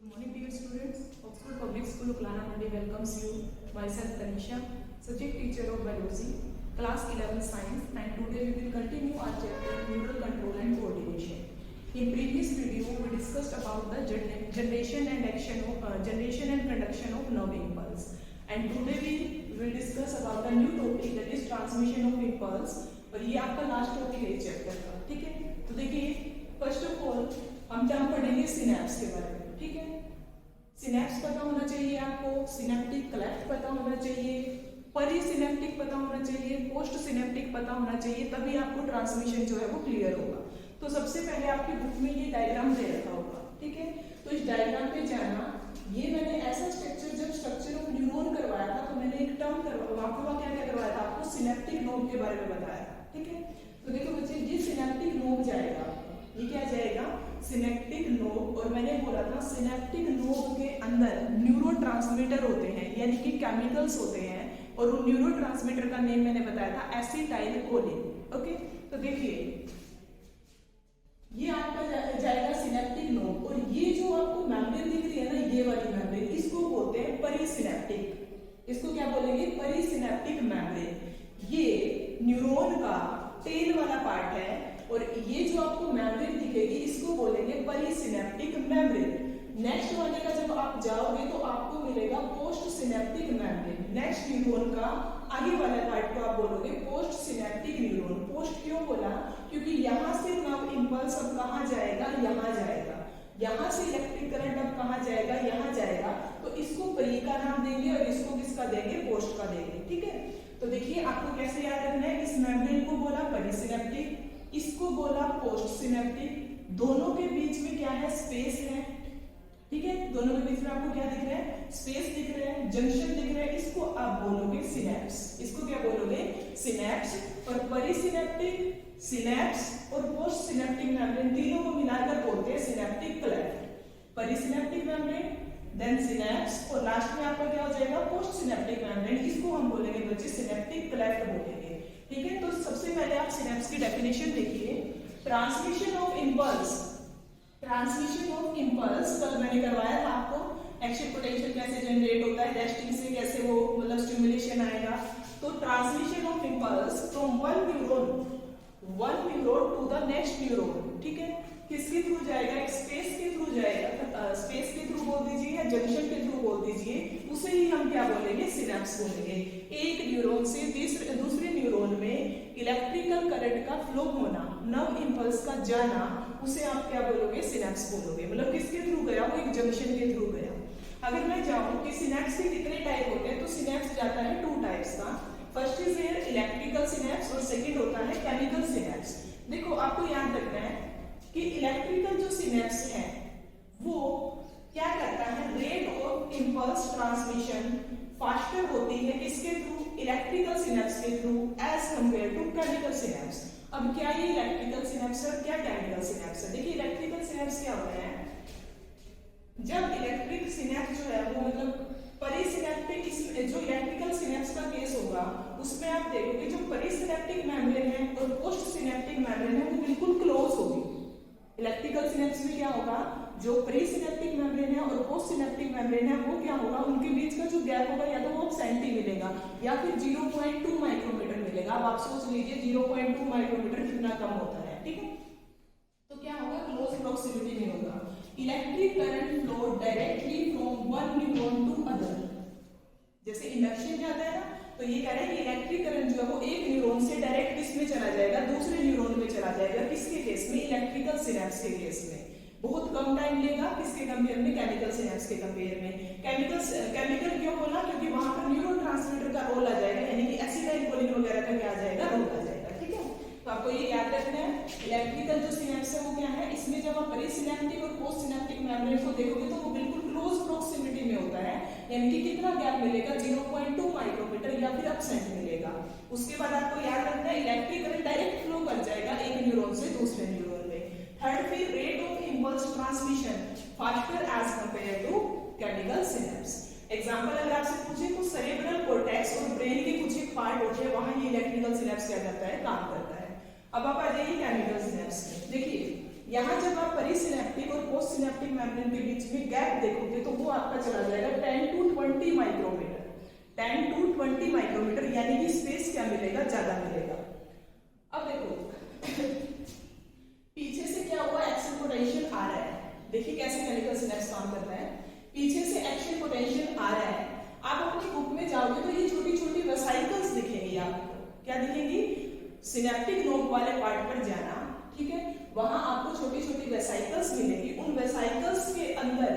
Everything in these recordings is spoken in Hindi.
Good morning dear students. Oxford Public School Uklana Mandi welcomes you. Myself Tanisha, subject teacher of biology, class 11 science, and today we will continue our chapter neural control and coordination. In previous video we discussed about the generation and conduction of nerve impulse, and today we will discuss about the new topic, that is transmission of impulse. और ये आपका लास्ट टॉपिक है चैप्टर का, ठीक है। तो देखिए फर्स्ट ऑफ ऑल हम क्या पढ़ेंगे सिनेप्स के बारे में, ठीक है। सिनेप्स पता होना चाहिए आपको, सिनेप्टिक क्लेफ्ट पता होना चाहिए, परिसिनेप्टिक पता होना चाहिए, पोस्ट सिनेप्टिक पता होना चाहिए, तभी आपको ट्रांसमिशन जो है वो क्लियर होगा। तो सबसे पहले आपकी बुक में ये डायग्राम दे रखा होगा, ठीक है। तो इस डायग्राम पे जाना, ये मैंने ऐसा स्ट्रक्चर, जब स्ट्रक्चर ऑफ न्यूरॉन करवाया था तो मैंने एक टर्म वहां पे क्या क्या करवाया था आपको, सिनेप्टिक नोड के बारे में बताया, ठीक है। तो देखो बच्चे, ये सिनेप्टिक नोड जाएगा, ये क्या जाएगा, सिनेप्टिक नोड। और मैंने बोला था सिनेप्टिक नोड के अंदर न्यूरोट्रांसमीटर होते हैं, यानी कि केमिकल्स होते हैं, और उन न्यूरोट्रांसमीटर का नेम मैंने बताया था एसिटाइलकोलिन, ओके। तो देखिए ये आपका जाएगा सिनेप्टिक नोड, और ये जो आपको मेम्ब्रेन दिख रही है ना, ये वाली मेम्ब्रेन, इसको बोलते हैं परिसिनेप्टिक। इसको क्या बोलेंगे, परिसिनेप्टिक मेम्ब्रेन। ये न्यूरॉन का टेल वाला पार्ट है, और ये जो आपको मेम्ब्रेन दिखेगी इसको बोलेंगे परिसिनेप्टिक मेम्ब्रेन। नेक्स्ट वाले का जब आप जाओगे तो आपको मिलेगा post synaptic membrane. Next neuron का आगे वाला पार्ट को आप बोलोगे पोस्ट सिनेप्टिक न्यूरॉन। पोस्ट क्यों बोला, क्योंकि यहाँ से नर्व इंपल्स अब कहाँ जाएगा, यहाँ जाएगा। यहाँ से इलेक्ट्रिक करंट अब कहाँ जाएगा, यहाँ जाएगा। तो इसको परी का नाम देंगे और इसको किसका देंगे, पोस्ट का देंगे, ठीक है। तो देखिए आपको कैसे याद रखना है, इस मेम्ब्रेन को बोला परिसिनेप्टिक, इसको बोला पोस्ट सिनेप्टिक। दोनों के बीच में क्या है, स्पेस है, ठीक है। दोनों के बीच में आपको क्या दिख रहा है, स्पेस दिख रहा है, जंक्शन दिख रहा है, इसको आप बोलोगे सिनेप्स। इसको क्या बोलोगे, सिनेप्स। और परिसिनेप्टिक, सिनेप्स और पोस्ट सिनेप्टिक मेम्ब्रेन तीनों को मिलाकर बोलते हैं synaptic cleft. Presynaptic membrane, then synapse, और लास्ट में आपका क्या हो जाएगा, पोस्ट सिनेप्टिक मेम्ब्रेन। इसको हम बोलेंगे बच्चे सिनेप्टिक क्लेफ्ट बोलेंगे, ठीक है। तो सबसे पहले आप सिनेप्स की डेफिनेशन देखिए। Transmission of impulse, transmission of impulse कल मैंने करवाया था आपको, एक्शन पोटेंशियल कैसे जनरेट होता है, रेस्टिंग से कैसे वो मतलब स्टिमुलेशन आएगा। तो transmission of impulse from one neuron to the next neuron, ठीक है। किसके थ्रू जाएगा, एक स्पेस के थ्रू जाएगा, स्पेस के थ्रू बोल दीजिए या जंक्शन के थ्रू बोल दीजिए, उसे ही हम क्या बोलेंगे, सिनेप्स बोलेंगे। एक न्यूरॉन से दूसरे न्यूरॉन में इलेक्ट्रिकल करंट का फ्लो होना, नर्व इंपल्स का जाना, उसे आप क्या बोलोगे, सिनेप्स बोलोगे। मतलब किसके थ्रू गया, वो एक जंक्शन के थ्रू गया। अगर मैं जाऊं कि सिनेप्स के कितने टाइप होते हैं, तो सिनेप्स जाता है 2 टाइप्स का। फर्स्ट इज इलेक्ट्रिकल सिनेप्स और सेकेंड होता है केमिकल सिनेप्स। देखो आपको याद रखना है कि इलेक्ट्रिकल जो सिनेप्स है वो क्या करता है, rate of impulse transmission faster होती है किसके थ्रू, इलेक्ट्रिकल सिनेप्स के थ्रू, as compare to chemical synapse. अब क्या ये इलेक्ट्रिकल सिनेप्स है और क्या केमिकल सिनेप्स है। देखिए इलेक्ट्रिकल सिनेप्स क्या होता है, जब इलेक्ट्रिक सिनेप्स जो है वो मतलब परिसिनेप्टिक, जो इलेक्ट्रिकल सिनेप्स का केस होगा उसमें आप देखोगे जो परिसिनेप्टिक मेम्ब्रेन है और पोस्ट सिनेप्टिक मेम्ब्रेन है वो बिल्कुल क्लोज होगी। इलेक्ट्रिकल सिनेप्स में क्या होगा, जो प्रीसिनेप्टिक मेम्ब्रेन है और पोस्ट सिनेप्टिक मेम्ब्रेन है वो क्या होगा, उनके बीच का जो गैप होगा या तो वो सेंटी मिलेगा या फिर 0.2 माइक्रोमीटर मिलेगा। अब आप सोच लीजिए 0.2 माइक्रोमीटर कितना कम होता है, ठीक है। तो क्या होगा, क्लोज प्रॉक्सिमिटी में होगा। Electric current flow directly from one neuron to other. जैसे इंडक्शन जाता है ना, तो ये कह रहे हैं कि इलेक्ट्रिक करंट जो है वो एक न्यूरॉन से डायरेक्ट किसमें चला जाएगा, दूसरे न्यूरॉन में चला जाएगा। किसके केस में, इलेक्ट्रिकल सिनेप्स के केस में। बहुत कम टाइम लेगा, किसके कंपेयर में, केमिकल सिनेप्स के कंपेयर में। केमिकल क्यों बोला, क्योंकि वहां पर न्यूरोट्रांसमीटर का रोल आ जाएगा, यानी कि एसिटाइलकोलिन वगैरह का क्या आ जाएगा, रोल आ जाएगा, ठीक है। तो आपको ये याद रखना है, इलेक्ट्रिकल जो सिनेप्स है वो क्या है, इसमें जब आप परिसिनेप्टिक और पोस्ट सिनेप्टिक मेम्ब्रेन को देखोगे तो वो बिल्कुल क्लोज प्रॉक्सिमिटी में होता है, यानी कि कितना गैप मिलेगा, 0.2 माइक्रोमीटर या फिर अपसेंट मिलेगा। उसके बाद आपको याद रखना है इलेक्ट्रिक करंट डायरेक्ट फ्लो कर जाएगा एक न्यूरॉन से दूसरे न्यूरॉन में। थर्ड फिर rate of impulse transmission faster as compare to chemical synapse. Example अगर आपसे पूछे तो सेरेब्रल कॉर्टेक्स और ब्रेन के कुछ एक पार्ट होते हैं, वहां ये इलेक्ट्रिकल सिनेप्स क्या करता है, काम करता है। अब आप आ जाइए केमिकल सिनेप्स में। देखिए यहाँ जब आप पेरिसिनेप्टिक और पोस्ट सिनेप्टिक मेम्ब्रेन के बीच में गैप देखोगे तो वो आपका चला जाएगा 10 to 20 माइक्रोमीटर, 10 to 20 माइक्रोमीटर, यानी कि स्पेस क्या मिलेगा, ज्यादा मिलेगा। अब देखो पीछे से क्या हुआ, एक्शन पोटेंशियल आ रहा है, देखिए कैसे केमिकल सिनेप्स काम करता है। पीछे से एक्शन पोटेंशियल आ रहा है, आप अपनी बुक में जाओगे तो ये छोटी छोटी वेसाइकल्स दिखेंगी आपको, क्या दिखेंगी, सिनेप्टिक नोब वाले पार्ट पर जाना, ठीक है, वहां आपको छोटी छोटी वेसाइकल्स मिलेंगी। उन वेसाइकल्स के अंदर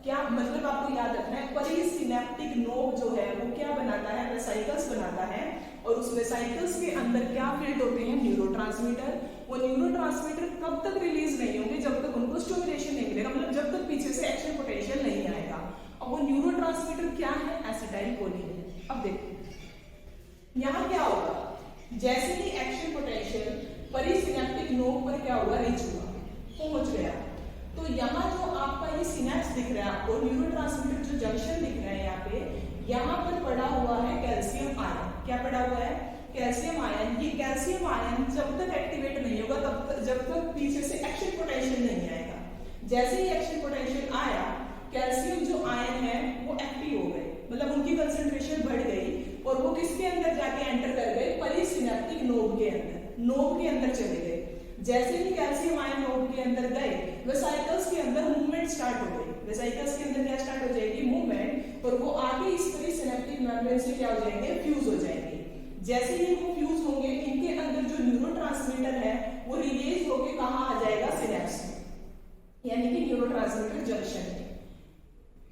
क्या मतलब आपको याद रखना है, पेरिसिनेप्टिक नोब जो है वो क्या बनाता है, वेसाइकल्स बनाता है, और उस वेसाइकल्स के अंदर क्या फील्ड होते हैं, न्यूरोट्रांसमीटर। वो न्यूरोट्रांसमीटर कब तक रिलीज नहीं होंगे, जब तक उनको स्टिमुलेशन नहीं मिलेगा, मतलब जब तक पीछे से एक्शन पोटेंशियल नहीं आएगा। और वो न्यूरोट्रांसमीटर क्या है, एसिटाइलकोलिन। अब देखो यहाँ क्या होगा, जैसे ही एक्शन पोटेंशियल पेरिसिनेप्टिक नोब पर क्या हुआ, रीच हुआ, पहुंच गया, तो यहाँ जो आपका ये सिनेप्स दिख रहा है आपको, न्यूरोट्रांसमीटर जो जंक्शन दिख रहा है यहाँ पे, यहाँ पर पड़ा हुआ है कैल्शियम आयन। क्या पड़ा हुआ है, कैल्शियम आयन। ये कैल्शियम आयन जब तक एक्टिवेट नहीं होगा तब तक, जब तक पीछे से एक्शन पोटेंशियल नहीं आएगा। जैसे ही एक्शन पोटेंशियल आया, कैल्शियम जो आयन है वो एक्टिव हो गए, मतलब उनकी कंसंट्रेशन बढ़ गई, और वो किसके अंदर जाके एंटर कर गए, पेरिसिनेप्टिक नोब के अंदर, नोब के अंदर चले गए। जैसे ही कैल्शियम आयन नोड के अंदर गए, वेसाइकल्स के अंदर मूवमेंट स्टार्ट हो गई। वेसाइकल्स के अंदर क्या स्टार्ट हो जाएगी, मूवमेंट, और वो आगे इस पेरिसिनेप्टिक मेम्ब्रेन से क्या हो जाएंगे, फ्यूज हो जाएंगे। जैसे ही वो फ्यूज होंगे, इनके अंदर जो न्यूरोट्रांसमीटर है वो रिलीज होके कहाँ आ जाएगा, सिनेप्स में, यानी कि न्यूरोट्रांसमीटर जंक्शन में।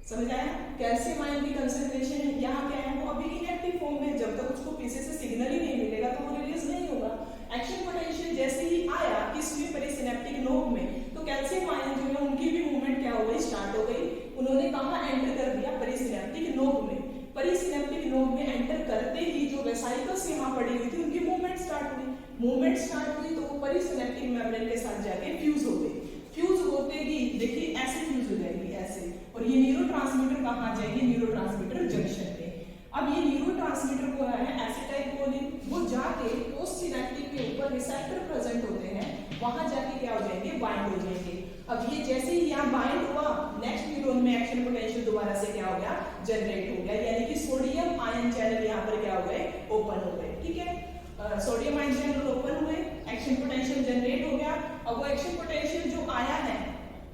समझ आया, कैल्शियम आयन की कंसंट्रेशन यहाँ क्या है, वो अभी इनएक्टिव फॉर्म में, जब तक उसको पीछे से सिग्नल ही नहीं मिलेगा तो वो रिलीज नहीं होगा। एक्शन पोटेंशियल जैसे ही आया किसमें, पेरिसिनेप्टिक नोब में, तो कैल्शियम आयन जो है उनकी भी मूवमेंट क्या हो गई, स्टार्ट हो गई। उन्होंने कहाँ एंटर कर दिया, पेरिसिनेप्टिक नोब में। पेरिसिनेप्टिक नोब में एंटर करते ही जो वेसाइकल्स यहाँ पड़ी हुई थी उनकी मूवमेंट स्टार्ट हुई। मूवमेंट स्टार्ट हुई तो वो पेरिसिनेप्टिक मेम्ब्रेन के साथ जाके फ्यूज हो गई। फ्यूज होते ही देखिए ऐसे फ्यूज हो जाएगी, ऐसे, और ये न्यूरोट्रांसमीटर कहाँ जाएगी, न्यूरोट्रांसमीटर जंक्शन पे। अब ये न्यूरोट्रांसमीटर को है एसिटाइलकोलिन, वो जाके पोस्ट सिनेप्टिक के ऊपर रिसेप्टर प्रेजेंट होते हैं, वहां जाके क्या हो जाएंगे, बाइंड हो जाएंगे। अब ये जैसे ही यहाँ बाइंड हुआ, नेक्स्ट न्यूरॉन में एक्शन पोटेंशियल दोबारा से क्या हो गया, जनरेट हो गया, यानी कि सोडियम आयन चैनल यहाँ पर क्या हो गए, ओपन हो गए, ठीक है। सोडियम आयन चैनल ओपन हुए, एक्शन पोटेंशियल जनरेट हो गया। अब वो एक्शन पोटेंशियल जो आया है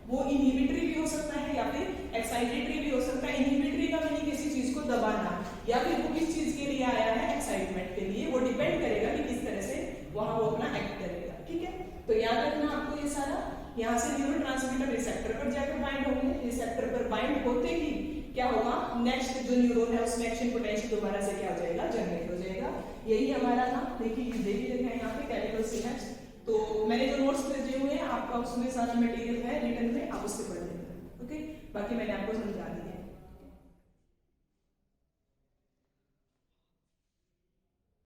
वो इनहिबिटरी भी हो सकता है या फिर एक्साइटेटरी भी हो सकता है। इनहिबिटरी का मीनिंग किसी चीज को दबाना, या फिर वो किस चीज के लिए आया है, एक्साइटमेंट के लिए। वो डिपेंड करेगा कि किस तरह से वहां वो अपना एक्ट करेगा, ठीक है। तो याद रखना आपको ये सारा, यहाँ से न्यूरोट्रांसमीटर रिसेप्टर पर जाकर बाइंड होंगे, रिसेप्टर पर बाइंड होते ही क्या होगा, नेक्स्ट जो न्यूरॉन है उसमें एक्शन पोटेंशियल दोबारा से क्या हो जाएगा, जनरेट हो जाएगा। यही हमारा था, देखिए दे भी रखा है यहाँ पे केमिकल सिनेप्स। तो मैंने जो नोट्स भेजे हुए हैं आपका उसमें सारा मटेरियल है रिटन में, आप उससे पढ़ लेंगे, ओके। बाकी मैंने आपको समझा दिया।